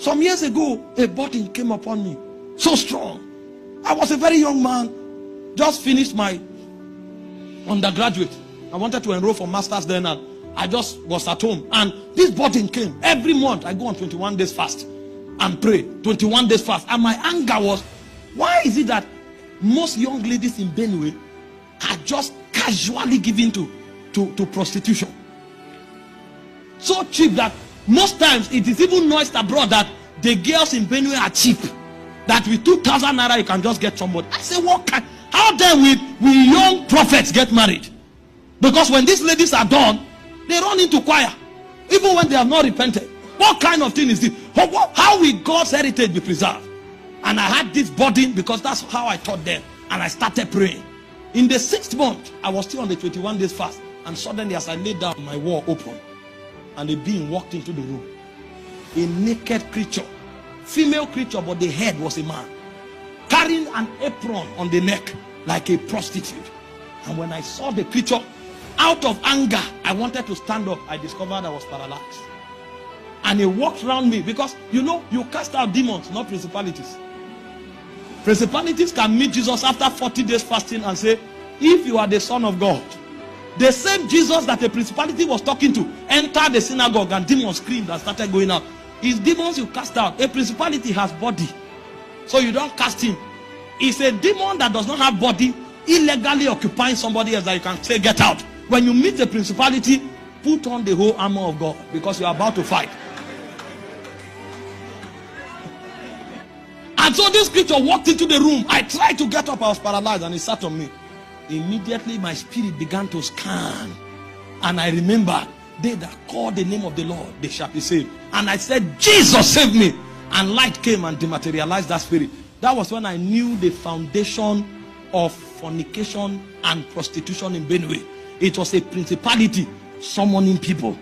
Some years ago, a burden came upon me, so strong. I was a very young man, just finished my undergraduate. I wanted to enroll for masters then, and I just was at home. And this burden came. Every month, I go on 21 days fast and pray. 21 days fast. And my anger was, why is it that most young ladies in Benue are just casually given to prostitution? So cheap that most times it is even noised abroad that the girls in Benue are cheap. That with 2,000 naira you can just get somebody. I say, what kind? How then we young prophets get married? Because when these ladies are done, they run into choir, even when they have not repented. What kind of thing is this? How will God's heritage be preserved? And I had this burden because that's how I taught them. And I started praying. In the 6th month, I was still on the 21 days fast. And suddenly as I laid down, my wall opened. And a being walked into the room. A naked creature. Female creature, but the head was a man. Carrying an apron on the neck like a prostitute. And when I saw the creature, out of anger, I wanted to stand up. I discovered I was paralyzed. And he walked around me because, you cast out demons, not principalities. Principalities can meet Jesus after 40 days fasting and say, if you are the Son of God. The same Jesus that the principality was talking to entered the synagogue and demons screamed and started going out. It's demons you cast out. A principality has body, so you don't cast him. It's a demon that does not have body, illegally occupying somebody else that you can say get out. When you meet a principality, put on the whole armor of God because you are about to fight. And so this creature walked into the room. I tried to get up, I was paralyzed, and he sat on me. Immediately my spirit began to scan, and I remember, they that call the name of the Lord, they shall be saved. And I said, Jesus save me. And light came and dematerialized that spirit. That was when I knew the foundation of fornication and prostitution in Benue. It was a principality summoning people.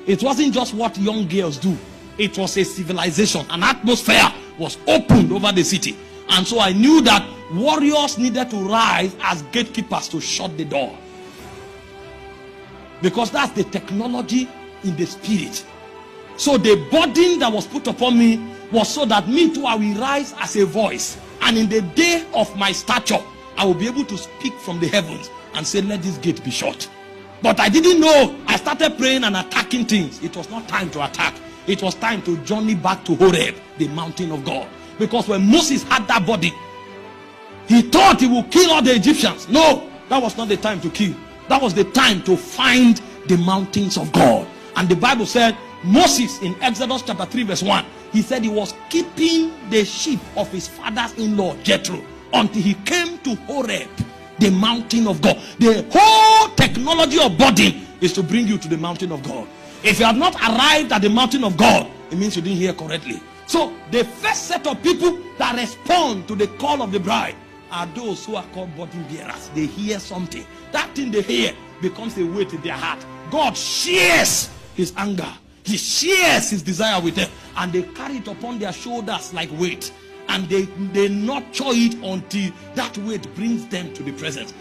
It wasn't just what young girls do. It was a civilization. An atmosphere was opened over the city. And so I knew that warriors needed to rise as gatekeepers to shut the door. Because that's the technology in the spirit. So the burden that was put upon me was so that me too, I will rise as a voice. And in the day of my stature, I will be able to speak from the heavens and say, let this gate be shut. But I didn't know. I started praying and attacking things. It was not time to attack. It was time to journey back to Horeb, the mountain of God. Because when Moses had that body, he thought he would kill all the Egyptians. No, that was not the time to kill. That was the time to find the mountains of God. And the Bible said, Moses in Exodus chapter 3 verse 1, he said he was keeping the sheep of his father-in-law Jethro until he came to Horeb, the mountain of God. The whole technology of burden is to bring you to the mountain of God. If you have not arrived at the mountain of God, it means you didn't hear correctly. So the first set of people that respond to the call of the bride are those who are called burden bearers. They hear something. That thing they hear becomes a weight in their heart. God shares his anger. He shares his desire with them. And they carry it upon their shoulders like weight. And they nurture it until that weight brings them to the presence.